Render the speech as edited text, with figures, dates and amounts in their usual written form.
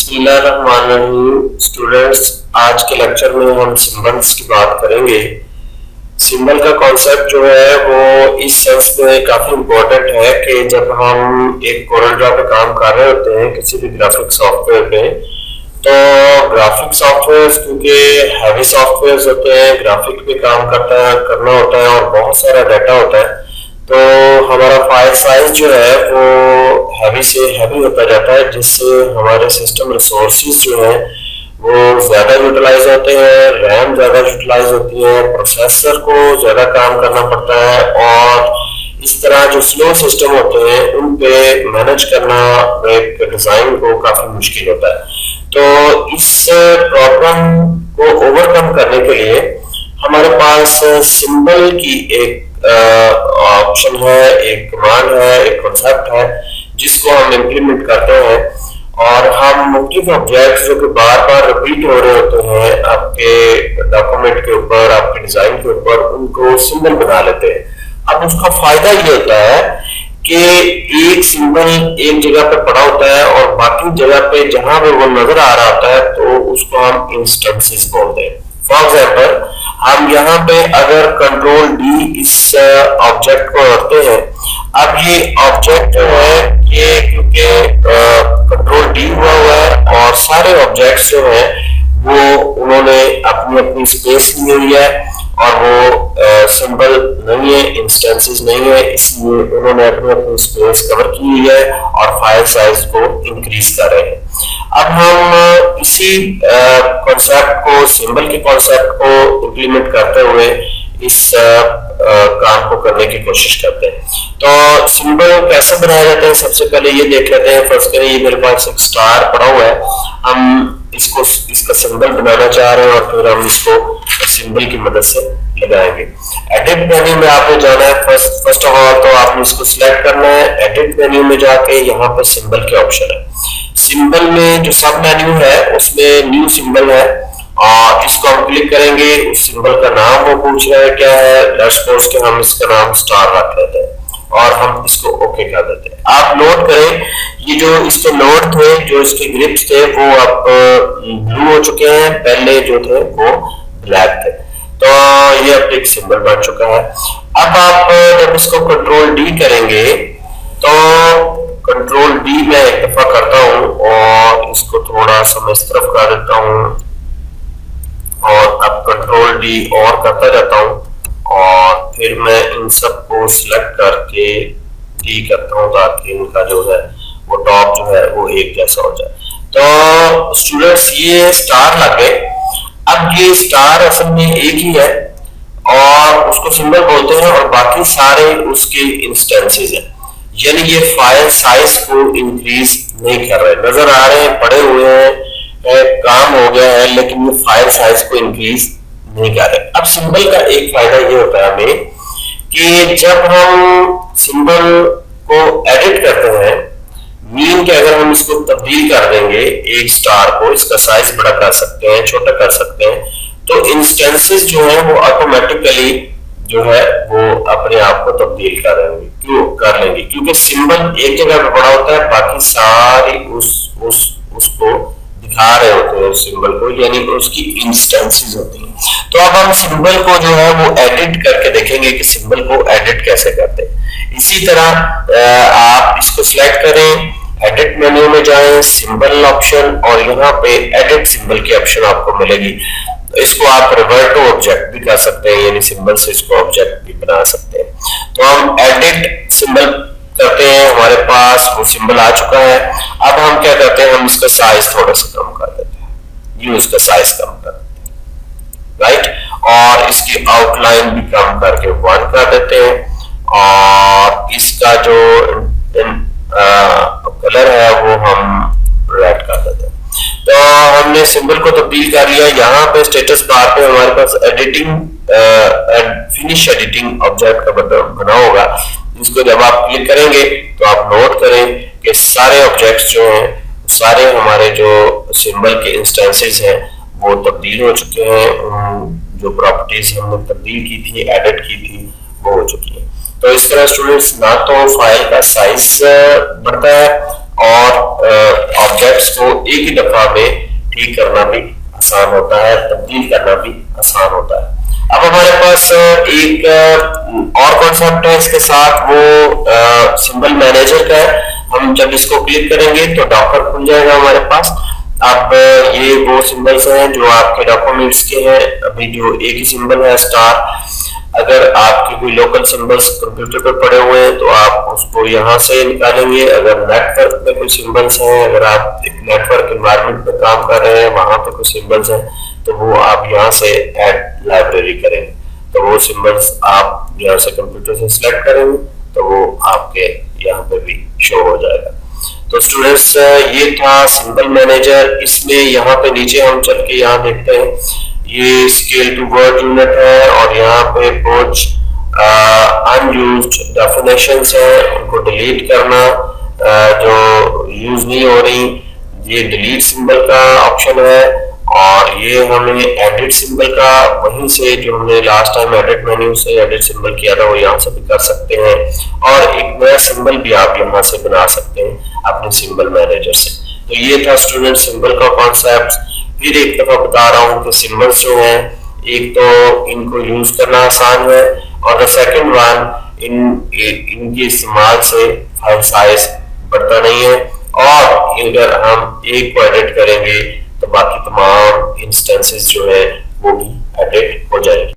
बिस्मिल्लाहिर्रहमानिर्रहीम। स्टूडेंट्स, आज के लेक्चर में हम सिंबल्स की बात करेंगे। सिंबल का कॉन्सेप्ट जो है वो इस सेंस में काफी इम्पोर्टेंट है कि जब हम एक कोरल ड्रॉ पे काम कर रहे होते हैं किसी भी ग्राफिक सॉफ्टवेयर पे, तो ग्राफिक सॉफ्टवेयर क्योंकि हैवी सॉफ्टवेयर होते हैं, ग्राफिक पे काम करना होता है और बहुत सारा डाटा होता है, तो हमारा फाइल साइज जो है वो हैवी से हैवी होता जाता है, जिससे हमारे सिस्टम रिसोर्सेज जो है वो ज़्यादा यूटिलाइज होते हैं, रैम ज़्यादा यूटिलाइज होती है, प्रोसेसर को ज़्यादा काम करना पड़ता है और इस तरह जो स्लो सिस्टम होते हैं उन पे मैनेज करना एक डिज़ाइन को काफ़ी मुश्किल होता है। तो इस प्रॉब्लम को ओवरकम करने के लिए हमारे पास सिंबल की एक ऑप्शन है, एक कमांड है, एक कॉन्सेप्ट है जिसको हम इम्प्लीमेंट करते हैं और हम मुख्तलिफ ऑब्जेक्ट्स जो कि बार बार रिपीट हो रहे होते हैं आपके डॉक्यूमेंट के ऊपर, आपके डिजाइन के ऊपर, उनको सिंबल बना लेते हैं। अब उसका फायदा ये होता है कि एक सिंबल एक जगह पे पड़ा होता है और बाकी जगह पे जहां पे वो नजर आ रहा होता है तो उसको हम इंस्टेंसेस बोलते हैं। फॉर एग्जाम्पल, हम यहाँ पे अगर कंट्रोल डी इस ऑब्जेक्ट को रखते हैं, अब ये ऑब्जेक्ट जो है ये क्योंकि कंट्रोल डी हुआ है और सारे ऑब्जेक्ट्स जो है वो उन्होंने अपनी अपनी स्पेस ली हुई है और वो सिंबल नहीं है, इंस्टेंसेस नहीं है, इसलिए उन्होंने अपनी अपनी स्पेस कवर की हुई है और फाइल साइज को इंक्रीज कर रहे हैं। अब हम इसी कॉन्सेप्ट को, सिंबल के कॉन्सेप्ट को इम्प्लीमेंट करते हुए इस काम को करने की कोशिश करते हैं। तो सिंबल कैसे बनाया जाता है, सबसे पहले ये देख लेते हैं। फर्स्ट करें, ये मेरे पास एक स्टार पड़ा हुआ है, हम इसका सिंबल बनाना चाह रहे हैं और फिर हम इसको सिंबल की मदद से लगाएंगे। एडिट मेन्यू में आपने जाना है। फर्स्ट ऑफ ऑल तो आपने इसको सिलेक्ट करना है। एडिट मेन्यू में जाके यहाँ पर सिंबल के ऑप्शन है। सिंबल में जो सब मेन्यू है उसमें न्यू सिंबल है और इसको हम क्लिक करेंगे। उस सिंबल का नाम वो पूछ रहा है क्या है, लेट्स सपोज कि हम इसका नाम स्टार रख लेते हैं और हम इसको ओके कर देते हैं। आप नोट करें, ये जो इसके नोड थे, जो इसके ग्रिप्स थे, वो अब ब्लू हो चुके हैं, पहले जो थे वो ब्लैक थे। तो ये अब एक सिंबल बन चुका है। अब आप जब इसको कंट्रोल डी करेंगे तो कंट्रोल डी में एक दफा करता हूं और इसको थोड़ा सा मैं इस तरफ कर देता हूं और अब कंट्रोल डी और करता जाता हूं और फिर मैं इन सब को सिलेक्ट करके डी करता हूं ताकि इनका जो है वो टॉप जो है वो एक जैसा हो जाए। तो स्टूडेंट्स, ये स्टार लग गए। अब ये स्टार असल में एक ही है और उसको सिंबल बोलते हैं और बाकी सारे उसके इंस्टेंसेस हैं, यानी ये फाइल साइज को इंक्रीज नहीं कर रहे, नजर आ रहे हैं, पड़े हुए हैं, काम हो गया है, लेकिन ये फाइल साइज को इंक्रीज नहीं कर रहे। अब सिंबल का एक फायदा ये होता है हमें कि जब हम सिंबल को एडिट करते हैं, मीन के अगर हम इसको तब्दील कर देंगे, एक स्टार को इसका साइज बड़ा कर सकते हैं, छोटा कर सकते हैं, तो इंस्टेंसेस जो है वो ऑटोमेटिकली जो है वो अपने आप को तब्दील कर लेंगे क्योंकि सिंबल एक जगह पे पड़ा होता है, बाकी सारी उसको दिखा रहे होते हैं सिंबल को, यानी उसकी इंस्टेंसेस होती हैं। तो अब हम सिंबल को जो है वो एडिट करके देखेंगे कि सिंबल को एडिट कैसे करते हैं। इसी तरह आप इसको सिलेक्ट करें, एडिट मेन्यू में जाएं, सिंबल ऑप्शन, और यहाँ पे एडिट सिंबल की ऑप्शन आपको मिलेगी। इसको आप रिवर्ट टू ऑब्जेक्ट भी कर सकते हैं, यानी सिंबल से इसको ऑब्जेक्ट भी बना सकते हैं। तो हम एडिट सिंबल करते हैं, हमारे पास वो सिंबल आ चुका है। अब हम क्या करते हैं, हम इसका साइज थोड़ा सा कम कर देते हैं, ये इसका साइज कम कर देते हैं, राइट, और इसकी आउटलाइन भी कम करके 1 कर देते हैं और इसका जो कलर है वो हम रेड कर देते हैं। तो हमने सिंबल को तब्दील कर लिया। यहाँ पे स्टेटस बार पे हमारे पास फिनिश एडिटिंग ऑब्जेक्ट का बटन बना होगा, इसको जब आप क्लिक करेंगे तो आप नोट करें कि सारे ऑब्जेक्ट्स जो हैं, सारे हमारे जो सिंबल के इंस्टेंसेस हैं वो तब्दील हो चुके हैं। जो प्रॉपर्टीज हमने तब्दील की थी, एडिट की थी, वो हो चुकी है। तो इस तरह स्टूडेंट्स, ना तो फाइल का साइज बढ़ता है और ऑब्जेक्ट्स को एक ही दफा में ठीक करना भी आसान होता है, तब्दील करना भी आसान होता है। अब हमारे पास एक और कॉन्सेप्ट है इसके साथ, वो सिंबल मैनेजर का है। हम जब इसको क्लिक करेंगे तो डॉकर खुल जाएगा हमारे पास। अब ये वो सिंबल्स हैं जो आपके डॉक्यूमेंट्स के हैं। अभी जो एक ही सिंबल है स्टार, अगर आपके कोई लोकल सिंबल्स कंप्यूटर पर पड़े हुए हैं तो आप उसको यहाँ से निकालेंगे। अगर नेटवर्क में कोई सिंबल्स हैं, अगर आप एक नेटवर्क एनवायरनमेंट में काम कर रहे हैं, वहां पे कोई सिंबल्स हैं, तो वो आप यहाँ से ऐड लाइब्रेरी करेंगे, तो वो सिंबल्स आप यहाँ से कंप्यूटर से सिलेक्ट करेंगे तो वो आपके यहाँ पे भी शो हो जाएगा। तो स्टूडेंट्स, ये था सिंबल मैनेजर। इसमें यहाँ पे नीचे हम चल के यहाँ देखते हैं, ये स्केल टू वर्ड यूनिट है और यहाँ पे कुछ अनयूज्ड डेफिनेशंस है, उनको डिलीट करना, जो यूज नहीं हो रही, ये डिलीट सिंबल का ऑप्शन है। और ये हमें एडिट सिंबल का, वहीं से जो हमने लास्ट टाइम एडिट मेन्यू से एडिट सिंबल किया था वो यहाँ से भी कर सकते हैं। और एक नया सिंबल भी आप यहाँ से बना सकते हैं अपने सिंबल मैनेजर से। तो ये था स्टूडेंट सिंबल का कॉन्सेप्ट। फिर एक दफा बता रहा हूँ कि सिंबल्स जो हैं, एक तो इनको यूज करना आसान है और द सेकंड वन, इनके इस्तेमाल से फाइल साइज बढ़ता नहीं है, और अगर हम एक को एडिट करेंगे तो बाकी तमाम इंस्टेंसेस जो है वो भी एडिट हो जाएंगे।